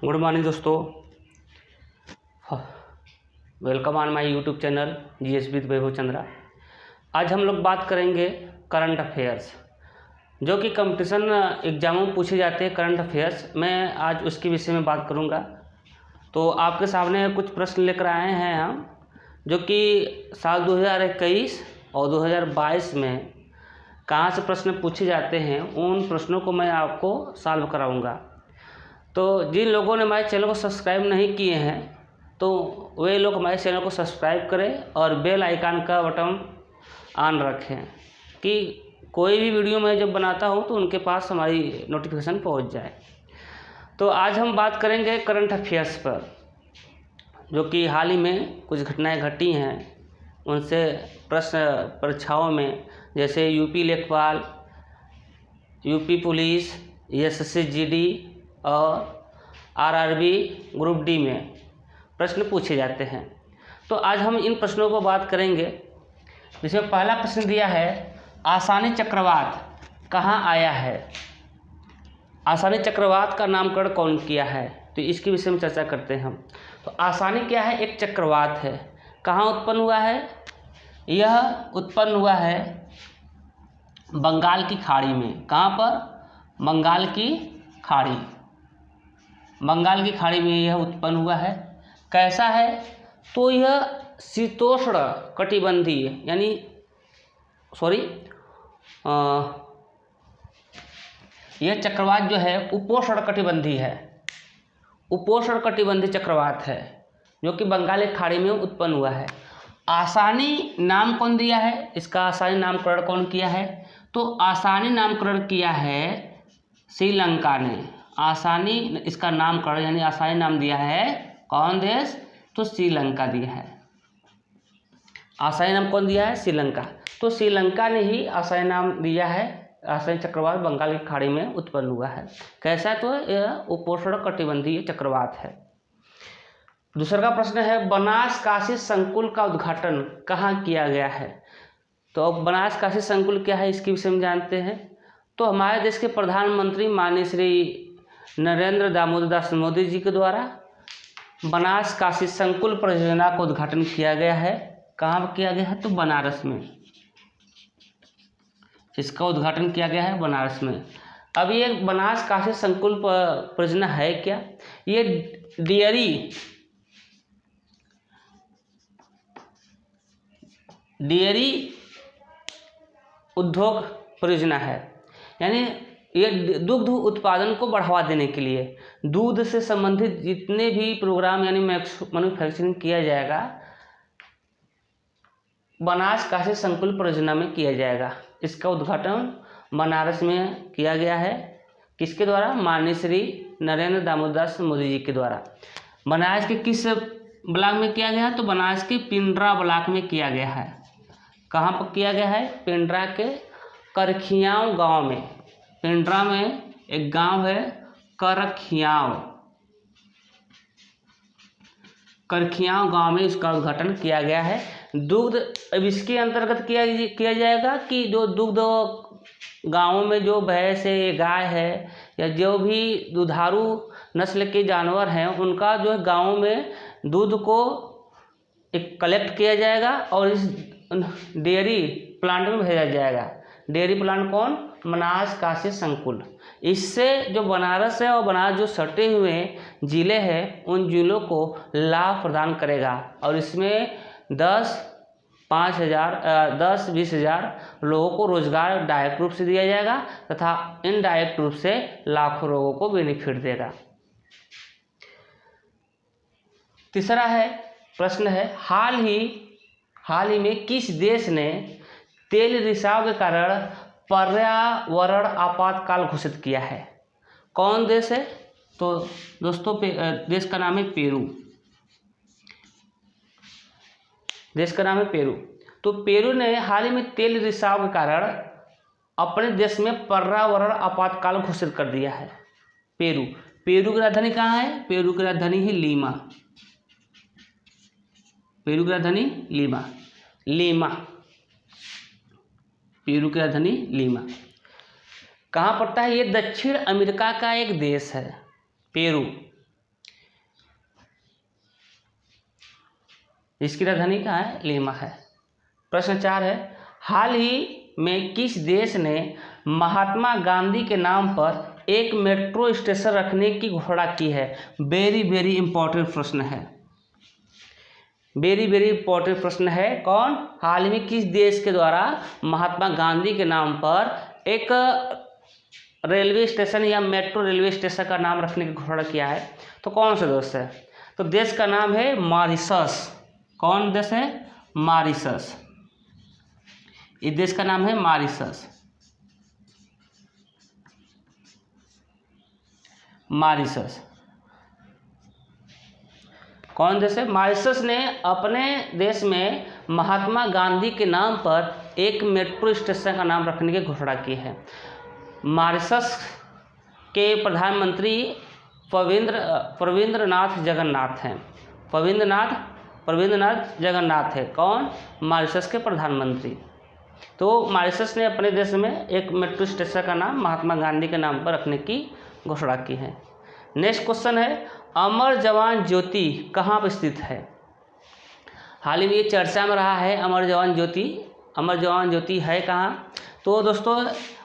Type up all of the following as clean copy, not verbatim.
Good morning दोस्तों, welcome on my YouTube channel GS with Vaibhav Chandra. आज हम लोग बात करेंगे करंट अफेयर्स, जो कि कंपटीशन एग्जामों में पूछे जाते हैं। करंट अफेयर्स मैं आज उसके विषय में बात करूंगा। तो आपके सामने कुछ प्रश्न लेकर आए हैं हम, जो कि साल 2021 और 2022 में कहाँ से प्रश्न पूछे जाते हैं, उन प्रश्नों को मैं आपको सॉल्व कराऊंगा। तो जिन लोगों ने हमारे चैनल को सब्सक्राइब नहीं किए हैं, तो वे लोग हमारे चैनल को सब्सक्राइब करें और बेल आइकन का बटन ऑन रखें कि कोई भी वीडियो मैं जब बनाता हूं तो उनके पास हमारी नोटिफिकेशन पहुंच जाए। तो आज हम बात करेंगे करंट अफेयर्स पर, जो कि हाल ही में कुछ घटनाएं घटी हैं, उनसे प्रश्न परीक्षाओं में, जैसे यूपी लेखपाल, यूपी पुलिस, एसएससी जीडी और आरआरबी ग्रुप डी में प्रश्न पूछे जाते हैं। तो आज हम इन प्रश्नों को बात करेंगे। जिसमें पहला प्रश्न दिया है, आसानी चक्रवात कहाँ आया है? आसानी चक्रवात का नामकरण कौन किया है? तो इसके विषय में चर्चा करते हैं हम। तो आसानी क्या है? एक चक्रवात है। कहाँ उत्पन्न हुआ है? यह उत्पन्न हुआ है बंगाल की खाड़ी में। कहाँ पर? बंगाल की खाड़ी। बंगाल की खाड़ी में यह उत्पन्न हुआ है। कैसा है? तो यह शीतोष्ण कटिबंधीय यह चक्रवात जो है उपोष्ण कटिबंधीय है। उपोष्ण कटिबंधीय चक्रवात है, जो कि बंगाल की खाड़ी में उत्पन्न हुआ है। आसानी नाम कौन दिया है? इसका आसानी नामकरण कौन किया है? तो आसानी नामकरण किया है श्रीलंका ने। आसानी इसका नामकरण यानी आसानी नाम दिया है कौन देश? तो श्रीलंका दिया है। आसानी नाम कौन दिया है? श्रीलंका। तो श्रीलंका ने ही आसानी नाम दिया है। आसानी चक्रवात बंगाल की खाड़ी में उत्पन्न हुआ है। कैसा? तो यह उपोष्ण कटिबंधीय चक्रवात है। दूसरा का प्रश्न है, बनास काशी संकुल का उद्घाटन कहाँ किया गया है? तो अब बनास काशी संकुल क्या है, इसके विषय में जानते हैं। तो हमारे देश के प्रधानमंत्री माननीय श्री नरेंद्र दामोदर दास मोदी जी के द्वारा बनास काशी संकुल परियोजना का उद्घाटन किया गया है। कहाँ किया गया है? तो बनारस में। इसका उद्घाटन किया गया है बनारस में। अब ये बनास काशी संकुल परियोजना है क्या? ये डेयरी उद्योग परियोजना है। यानी ये दुग्ध उत्पादन को बढ़ावा देने के लिए दूध से संबंधित जितने भी प्रोग्राम यानी मैन्युफैक्चरिंग किया जाएगा, बनास काशी संकुल परियोजना में किया जाएगा। इसका उद्घाटन बनारस में किया गया है। किसके द्वारा? माननीय श्री नरेंद्र दामोदर दास मोदी जी के द्वारा। बनारस के किस ब्लॉक में किया गया है? तो बनारस के पिंडरा ब्लॉक में किया गया है। कहाँ पर किया गया है? पिंडरा के करखियाव गांव में। पिंडरा में एक गांव है करखियाव गांव में इसका उद्घाटन किया गया है। दुग्ध, अब इसके अंतर्गत किया जाएगा कि जो दुग्ध गांवों में जो भैंस है, गाय है, या जो भी दुधारू नस्ल के जानवर हैं, उनका जो है गांवों में दूध को एक कलेक्ट किया जाएगा और इस डेयरी प्लांट में भेजा जाएगा। डेयरी प्लांट कौन? बनास काशी संकुल। इससे जो बनारस है और बनारस जो सटे हुए ज़िले हैं, उन ज़िलों को लाभ प्रदान करेगा और इसमें 10-20 हज़ार लोगों को रोजगार डायरेक्ट रूप से दिया जाएगा तथा इनडायरेक्ट रूप से लाखों लोगों को बेनिफिट देगा। तीसरा प्रश्न है, हाल ही में किस देश ने तेल रिसाव के कारण पर्यावरण आपातकाल घोषित किया है? कौन देश है? तो दोस्तों देश का नाम है पेरू। देश का नाम है पेरू। तो पेरू ने हाल ही में तेल रिसाव के कारण अपने देश में पर्यावरण आपातकाल घोषित कर दिया है। पेरू की राजधानी कहाँ है? पेरू की राजधानी है लीमा। पेरू की राजधानी लीमा। पेरू की राजधानी लीमा। कहाँ पड़ता है? ये दक्षिण अमेरिका का एक देश है पेरू। इसकी राजधानी कहाँ है? लीमा है। प्रश्न 4 है, हाल ही में किस देश ने महात्मा गांधी के नाम पर एक मेट्रो स्टेशन रखने की घोषणा की है? वेरी वेरी इंपॉर्टेंट प्रश्न है, वेरी वेरी इंपॉर्टेंट प्रश्न है। कौन? हाल ही में किस देश के द्वारा महात्मा गांधी के नाम पर एक रेलवे स्टेशन या मेट्रो रेलवे स्टेशन का नाम रखने की घोषणा किया है? तो कौन सा देश है? तो देश का नाम है मॉरिशस। कौन देश है? मॉरिशस। इस देश का नाम है मॉरिशस। मॉरिशस कौन देश है? मॉरिशस ने अपने देश में महात्मा गांधी के नाम पर एक मेट्रो स्टेशन का नाम रखने की घोषणा की है। मॉरिशस के प्रधानमंत्री प्रविंद्रनाथ जगन्नाथ हैं। प्रविंद्रनाथ जगन्नाथ है। कौन? मॉरिशस के प्रधानमंत्री। तो मॉरिशस ने अपने देश में एक मेट्रो स्टेशन का नाम महात्मा गांधी के नाम पर रखने की घोषणा की है। नेक्स्ट क्वेश्चन है, अमर जवान ज्योति कहाँ पर स्थित है? हाल ही में ये चर्चा में रहा है अमर जवान ज्योति। अमर जवान ज्योति है कहाँ? तो दोस्तों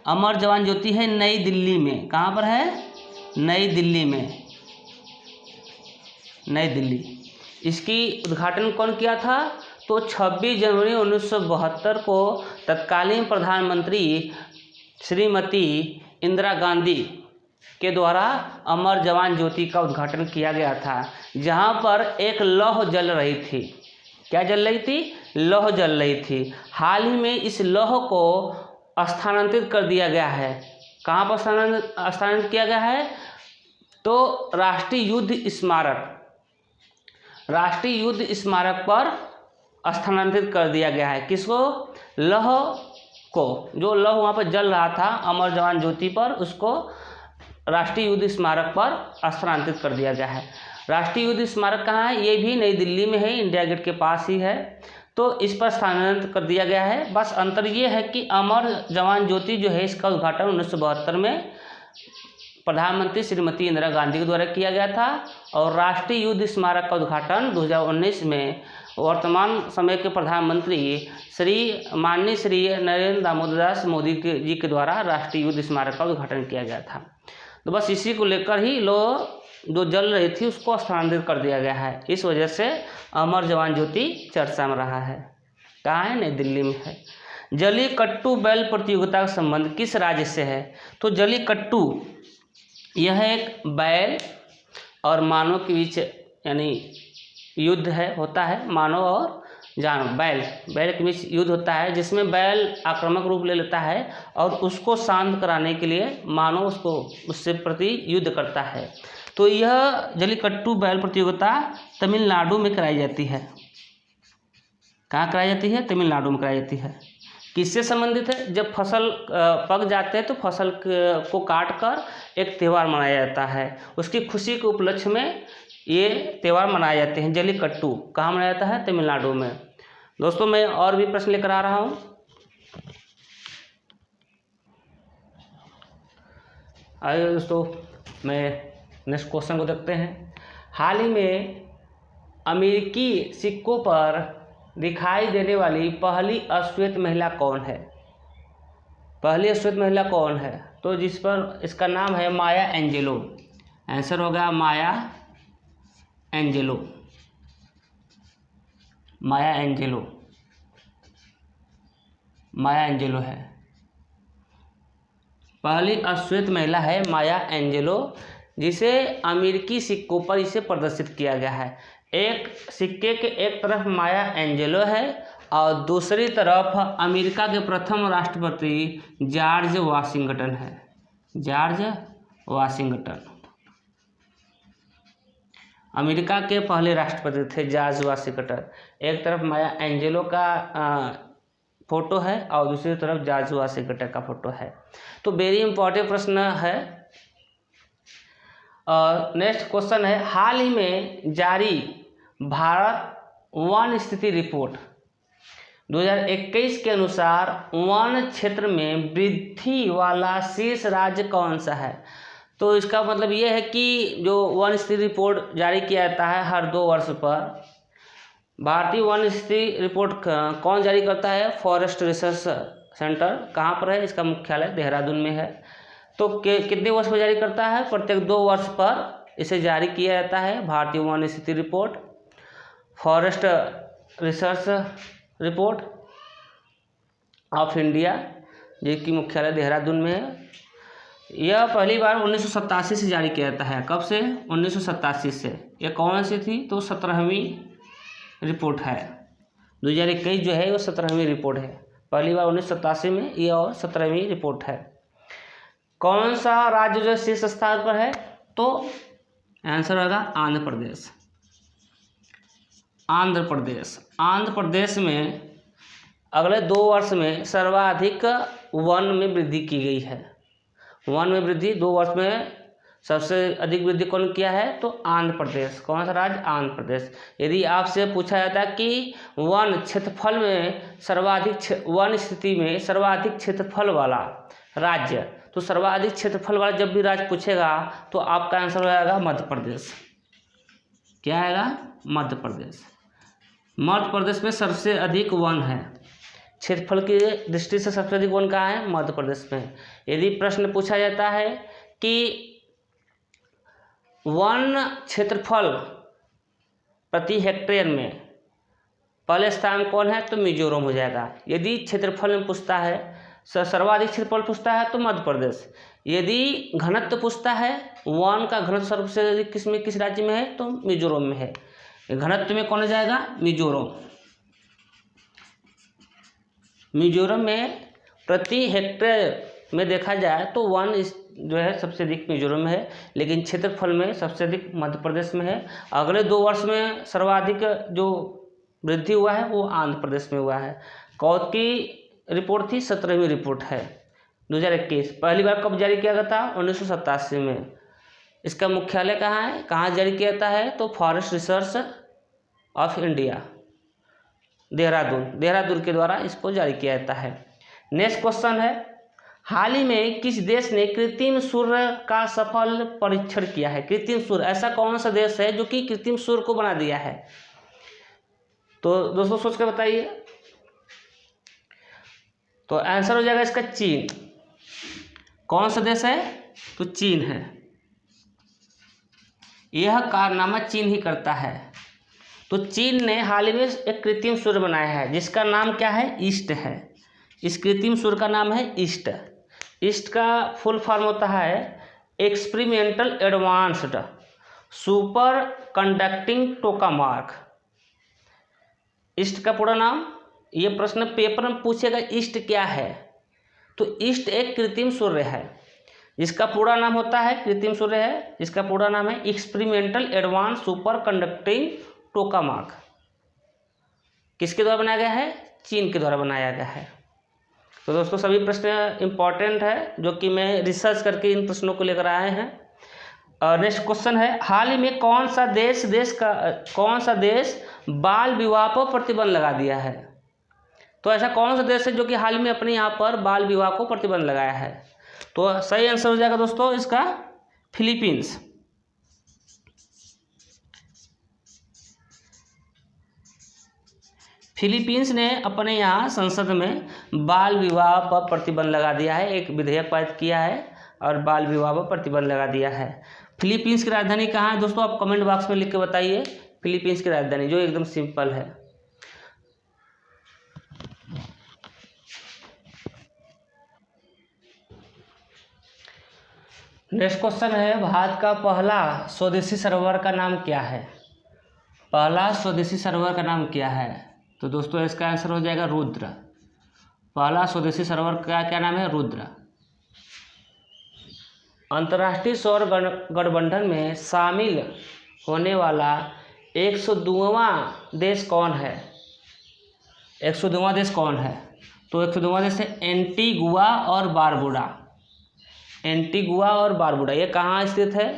अमर जवान ज्योति है नई दिल्ली में। कहाँ पर है? नई दिल्ली में। नई दिल्ली। इसकी उद्घाटन कौन किया था? तो 26 जनवरी 1972 को तत्कालीन प्रधानमंत्री श्रीमती इंदिरा गांधी के द्वारा अमर जवान ज्योति का उद्घाटन किया गया था, जहां पर एक लौह जल रही थी। क्या जल रही थी? लौह जल रही थी। हाल ही में इस लौह को स्थानांतरित कर दिया गया है। कहाँ पर स्थानांतरित किया गया है? तो राष्ट्रीय युद्ध स्मारक पर स्थानांतरित कर दिया गया है। किसको? लौह को। जो लौह वहाँ पर जल रहा था अमर जवान ज्योति पर, उसको राष्ट्रीय युद्ध स्मारक पर स्थानांतरित कर दिया गया है। राष्ट्रीय युद्ध स्मारक कहाँ है? ये भी नई दिल्ली में है, इंडिया गेट के पास ही है। तो इस पर स्थानांतरित कर दिया गया है। बस अंतर ये है कि अमर जवान ज्योति जो है इसका उद्घाटन 1972 में प्रधानमंत्री श्रीमती इंदिरा गांधी के द्वारा किया गया था, और राष्ट्रीय युद्ध स्मारक का उद्घाटन 2019 में वर्तमान समय के प्रधानमंत्री माननीय श्री नरेंद्र दामोदर दास मोदी जी के द्वारा राष्ट्रीय युद्ध स्मारक का उद्घाटन किया गया था। तो बस इसी को लेकर ही जो जल रही थी उसको स्थानांतरित कर दिया गया है। इस वजह से अमर जवान ज्योति चर्चा में रहा है। कहाँ है? नई दिल्ली में है। जलीकट्टू बैल प्रतियोगिता का संबंध किस राज्य से है? तो जलीकट्टू यह एक बैल और मानव के बीच यानी युद्ध होता है। मानव और बैल के बीच युद्ध होता है, जिसमें बैल आक्रामक रूप ले लेता है और उसको शांत कराने के लिए मानव उससे प्रति युद्ध करता है। तो यह जलीकट्टू बैल प्रतियोगिता तमिलनाडु में कराई जाती है। कहाँ कराई जाती है? तमिलनाडु में कराई जाती है। किससे संबंधित है? जब फसल पक जाते हैं तो फसल को काट कर एक त्यौहार मनाया जाता है। उसकी खुशी के उपलक्ष्य में ये त्यौहार मनाए जाते हैं। जलीकट्टू कहाँ मनाया जाता है? तमिलनाडु में। दोस्तों मैं और भी प्रश्न लेकर आ रहा हूँ। आइए दोस्तों, मैं नेक्स्ट क्वेश्चन को देखते हैं। हाल ही में अमेरिकी सिक्कों पर दिखाई देने वाली पहली अश्वेत महिला कौन है? पहली अश्वेत महिला कौन है? तो जिस पर इसका नाम है माया एंजेलो। आंसर होगा माया एंजेलो। माया एंजेलो है। पहली अश्वेत महिला है माया एंजेलो, जिसे अमेरिकी सिक्कों पर इसे प्रदर्शित किया गया है। एक सिक्के के एक तरफ माया एंजेलो है और दूसरी तरफ अमेरिका के प्रथम राष्ट्रपति जॉर्ज वाशिंगटन है। जॉर्ज वाशिंगटन अमेरिका के पहले राष्ट्रपति थे, जॉर्ज वाशिंगटन। एक तरफ माया एंजेलो का फोटो है और दूसरी तरफ जॉर्ज वाशिंगटन का फोटो है। तो वेरी इंपॉर्टेंट प्रश्न है। नेक्स्ट क्वेश्चन है, हाल ही में जारी भारत वन स्थिति रिपोर्ट 2021 के अनुसार वन क्षेत्र में वृद्धि वाला शीर्ष राज्य कौन सा है? तो इसका मतलब ये है कि जो वन स्थिति रिपोर्ट जारी किया जाता है हर 2 वर्ष पर, भारतीय वन स्थिति रिपोर्ट कौन जारी करता है? Forest research centre. कहाँ पर है? इसका मुख्यालय देहरादून में है। तो कितने वर्ष में जारी करता है? प्रत्येक 2 वर्ष पर इसे जारी किया जाता है भारतीय वन स्थिति report, forest research report of India, जिसकी मुख्यालय देहरादून में है। यह पहली बार 1987 से जारी किया जाता है। कब से? 1987 से। यह कौन सी थी? तो 17वीं रिपोर्ट है। 2021 जो है वो 17वीं रिपोर्ट है। पहली बार 1987 में, ये और 17वीं रिपोर्ट है। कौन सा राज्य जो शीर्ष स्थान पर है? तो आंसर होगा आंध्र प्रदेश। आंध्र प्रदेश। आंध्र प्रदेश में अगले 2 वर्ष में सर्वाधिक वन में वृद्धि की गई है। वन में वृद्धि 2 वर्ष में सबसे अधिक वृद्धि कौन किया है? तो आंध्र प्रदेश। कौन सा राज्य? आंध्र प्रदेश। यदि आपसे पूछा जाता है कि वन क्षेत्रफल में सर्वाधिक वन स्थिति में सर्वाधिक क्षेत्रफल वाला राज्य, तो सर्वाधिक क्षेत्रफल वाला जब भी राज्य पूछेगा तो आपका आंसर हो जाएगा मध्य प्रदेश। क्या आएगा? मध्य प्रदेश। मध्य प्रदेश में सबसे अधिक वन है। क्षेत्रफल की दृष्टि से सबसे अधिक वन कहाँ है? मध्य प्रदेश में। यदि प्रश्न पूछा जाता है कि वन क्षेत्रफल प्रति हेक्टेयर में पहले स्थान कौन है? तो मिजोरम हो जाएगा। यदि क्षेत्रफल में पूछता है, सर्वाधिक क्षेत्रफल पूछता है तो मध्य प्रदेश। यदि घनत्व पूछता है, वन का घनत्व सबसे अधिक किस राज्य में है? तो मिजोरम में है। घनत्व में कौन हो जाएगा? मिजोरम। मिजोरम में प्रति हेक्टेयर में देखा जाए तो वन जो है सबसे अधिक मिजोरम में है, लेकिन क्षेत्रफल में सबसे अधिक मध्य प्रदेश में है। अगले 2 वर्ष में सर्वाधिक जो वृद्धि हुआ है वो आंध्र प्रदेश में हुआ है। कौन की रिपोर्ट थी? 17वीं रिपोर्ट है 2021। पहली बार कब जारी किया गया था? 1987 में। इसका मुख्यालय कहाँ है? कहाँ जारी किया जाता है? तो forest research of India, Dehradun के द्वारा इसको जारी किया जाता है। नेक्स्ट क्वेश्चन है, हाल ही में किस देश ने कृत्रिम सूर्य का सफल परीक्षण किया है? कृत्रिम सूर्य, ऐसा कौन सा देश है जो कि कृत्रिम सूर्य को बना दिया है? तो दोस्तों सोच के बताइए। तो आंसर हो जाएगा इसका चीन। कौन सा देश है? तो चीन है। यह कारनामा चीन ही करता है। तो चीन ने हाल ही में एक कृत्रिम सूर्य बनाया है जिसका नाम क्या है? ईस्ट है। इस कृत्रिम सूर्य का नाम है ईस्ट। ईस्ट का फुल फॉर्म होता है experimental advanced superconducting tokamak. EAST का पूरा नाम, ये प्रश्न पेपर में पूछेगा ईस्ट क्या है? तो ईस्ट एक कृत्रिम सूर्य है जिसका पूरा नाम होता है, कृत्रिम सूर्य है जिसका पूरा नाम है एक्सपेरिमेंटल एडवांस सुपर कंडक्टिंग टोकामार्क। किसके द्वारा बनाया गया है? चीन के द्वारा बनाया गया है। तो दोस्तों सभी प्रश्न इंपॉर्टेंट है जो कि मैं रिसर्च करके इन प्रश्नों को लेकर आए हैं। नेक्स्ट क्वेश्चन है, हाल ही में कौन सा देश बाल विवाह पर प्रतिबंध लगा दिया है? तो ऐसा कौन सा देश है जो कि हाल ही में अपने यहाँ पर बाल विवाह को प्रतिबंध लगाया है? तो सही आंसर हो जाएगा दोस्तों इसका फिलीपींस। फिलीपींस ने अपने यहाँ संसद में बाल विवाह पर प्रतिबंध लगा दिया है, एक विधेयक पारित किया है और बाल विवाह पर प्रतिबंध लगा दिया है। फिलीपींस की राजधानी कहाँ है दोस्तों? आप कमेंट बॉक्स में लिख के बताइए फिलीपींस की राजधानी, जो एकदम सिंपल है। नेक्स्ट क्वेश्चन है, भारत का पहला स्वदेशी सरोवर का नाम क्या है? पहला स्वदेशी सरोवर का नाम क्या है? तो दोस्तों इसका आंसर हो जाएगा रुद्र। पहला स्वदेशी सरोवर का क्या नाम है? रुद्र। अंतर्राष्ट्रीय सौर गठबंधन में शामिल होने वाला 102वां देश कौन है? 102वां देश कौन है? तो 102वां देश है एंटीगुआ और बारबुडा। एंटीगुआ और बारबुडा ये कहाँ स्थित है?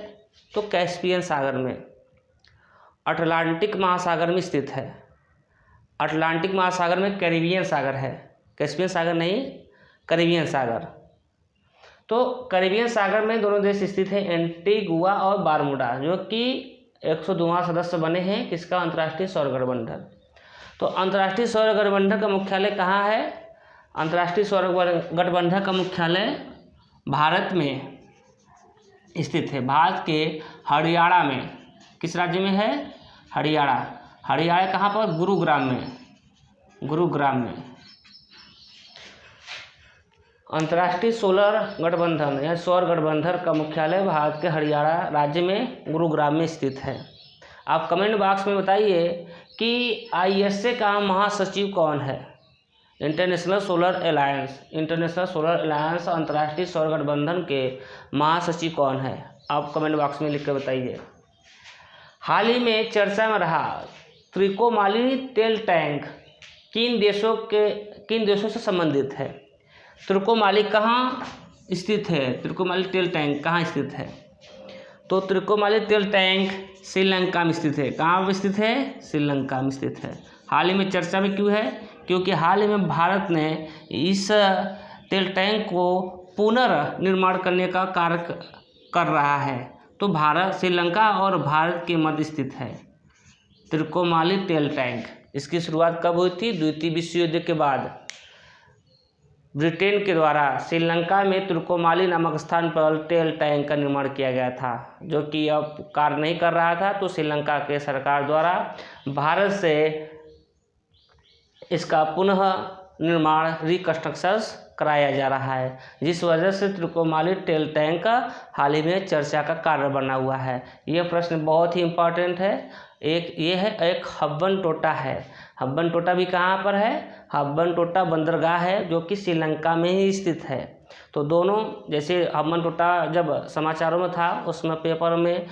तो कैस्पियन सागर में, अटलांटिक महासागर में स्थित है। अटलांटिक महासागर में कैरिबियन सागर है, कैस्पियन सागर नहीं, कैरिबियन सागर। तो कैरिबियन सागर में दोनों देश स्थित है, एंटीगुआ और बारबुडा, जो कि 102वां सदस्य बने हैं किसका? अंतर्राष्ट्रीय सौर गठबंधन। तो अंतर्राष्ट्रीय सौर गठबंधन का मुख्यालय कहाँ है? अंतर्राष्ट्रीय सौर गठबंधन का मुख्यालय भारत में स्थित है। भारत के हरियाणा में। किस राज्य में है? हरियाणा। हरियाणा कहाँ पर? गुरुग्राम में। गुरुग्राम में अंतर्राष्ट्रीय सोलर गठबंधन या सौर गठबंधन का मुख्यालय भारत के हरियाणा राज्य में गुरुग्राम में स्थित है। आप कमेंट बॉक्स में बताइए कि ISA का महासचिव कौन है? International solar alliance. International solar alliance अंतर्राष्ट्रीय सौर गठबंधन के महासचिव कौन है? आप कमेंट बॉक्स में लिख कर बताइए। हाल ही में चर्चा में रहा त्रिकोमाली तेल टैंक किन देशों से संबंधित है? त्रिकोमाली कहाँ स्थित है? त्रिकोमाली तेल टैंक कहाँ स्थित है? तो त्रिकोमाली तेल टैंक श्रीलंका में स्थित है। कहाँ स्थित है? श्रीलंका में स्थित है। हाल ही में चर्चा में क्यों है? क्योंकि हाल ही में भारत ने इस तेल टैंक को पुनर्निर्माण करने का कार्य कर रहा है। तो भारत, श्रीलंका और भारत के मध्य स्थित है त्रिकोमाली तेल टैंक। इसकी शुरुआत कब हुई थी? द्वितीय विश्व युद्ध के बाद ब्रिटेन के द्वारा श्रीलंका में त्रिकोमाली नामक स्थान पर तेल टैंक का निर्माण किया गया था, जो कि अब कार्य नहीं कर रहा था। तो श्रीलंका के सरकार द्वारा भारत से इसका पुनः निर्माण रिकंस्ट्रक्शन कराया जा रहा है, जिस वजह से त्रिकोमाली तेल टैंक हाल ही में चर्चा का कारण बना हुआ है। यह प्रश्न बहुत ही इम्पोर्टेंट है। एक हब्बन-टोटा है। हब्बन-टोटा भी कहाँ पर है? हब्बन-टोटा बंदरगाह है, जो कि श्रीलंका में ही स्थित है। तो दोनों, जैसे हब्बन-टोटा जब समाचारों में था, उसमें पेपर में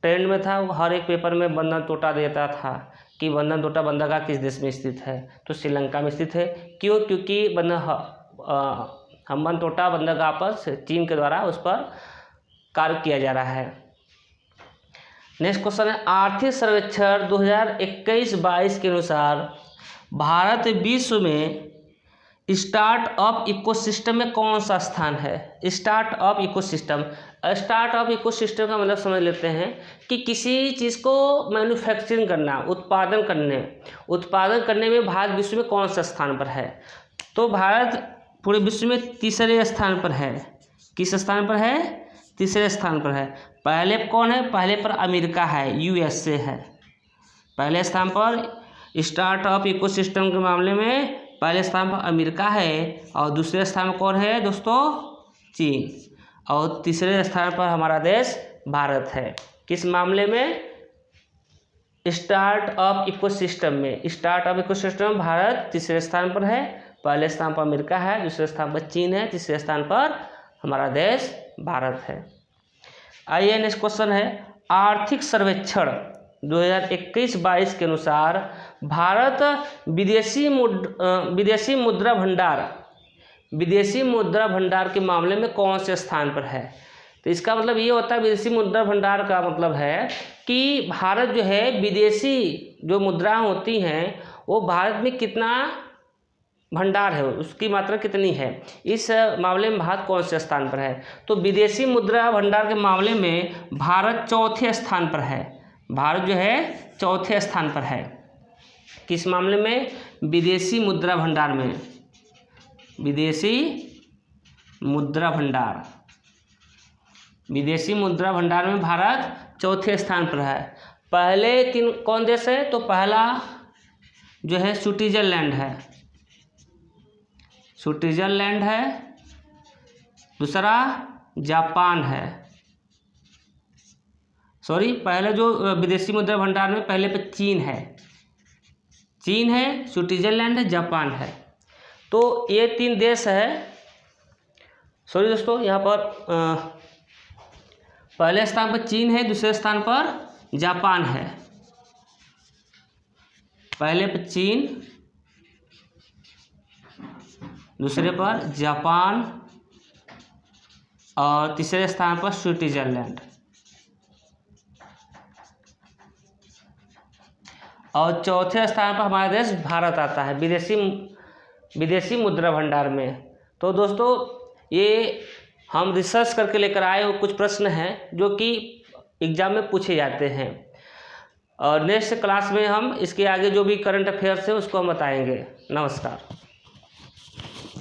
ट्रेंड में था, हर एक पेपर में बंदर-टोटा देता था कि बंदर-टोटा बंदरगाह किस देश में स्थित है? तो श्रीलंका में स्थित है। क्यों? क्योंकि हम्बन-टोटा बंदरगाह पर चीन के द्वारा उस पर कार्य किया जा रहा है। नेक्स्ट क्वेश्चन है, आर्थिक सर्वेक्षण 2021-22 के अनुसार भारत विश्व में स्टार्टअप इकोसिस्टम में कौन सा स्थान है? Startup ecosystem. स्टार्टअप इकोसिस्टम का मतलब समझ लेते हैं कि किसी चीज़ को मैन्युफैक्चरिंग करना, उत्पादन करने में भारत विश्व में कौन सा स्थान पर है? तो भारत पूरे विश्व में तीसरे स्थान पर है। किस स्थान पर है? तीसरे स्थान पर है। पहले कौन है? पहले पर अमेरिका है, USA है। पहले स्थान पर स्टार्टअप इकोसिस्टम के मामले में पहले स्थान पर अमेरिका है, और दूसरे स्थान पर कौन है दोस्तों? चीन। और तीसरे स्थान पर हमारा देश भारत है। किस मामले में? स्टार्टअप इकोसिस्टम में। स्टार्टअप इकोसिस्टम भारत तीसरे स्थान पर है। पहले स्थान पर अमेरिका है, दूसरे स्थान पर चीन है, तीसरे स्थान पर हमारा देश भारत है। आइए नेक्स्ट क्वेश्चन है, आर्थिक सर्वेक्षण 2021-22 के अनुसार भारत विदेशी मुद्रा भंडार के मामले में कौन से स्थान पर है? तो इसका मतलब ये होता है, विदेशी मुद्रा भंडार का मतलब है कि भारत जो है विदेशी जो मुद्राएं होती हैं वो भारत में कितना भंडार है, उसकी मात्रा कितनी है, इस मामले में भारत कौन से स्थान पर है? तो विदेशी मुद्रा भंडार के मामले में भारत चौथे स्थान पर है। भारत जो है चौथे स्थान पर है। किस मामले में? विदेशी मुद्रा भंडार में। विदेशी मुद्रा भंडार में भारत चौथे स्थान पर है। पहले तीन कौन देश है? तो पहला जो है स्विट्जरलैंड है, दूसरा जापान है। पहले जो विदेशी मुद्रा भंडार में पहले पे चीन है, स्विट्जरलैंड है, जापान है। तो ये तीन देश है। दोस्तों, यहाँ पर पहले स्थान पर चीन है, दूसरे स्थान पर जापान है। पहले पर चीन, दूसरे पर जापान और तीसरे स्थान पर स्विट्जरलैंड। और चौथे स्थान पर हमारा देश भारत आता है विदेशी मुद्रा भंडार में। तो दोस्तों, ये हम रिसर्च करके लेकर आए हुए कुछ प्रश्न हैं जो कि एग्जाम में पूछे जाते हैं। और नेक्स्ट क्लास में हम इसके आगे जो भी करंट अफेयर्स है उसको हम बताएंगे। नमस्कार।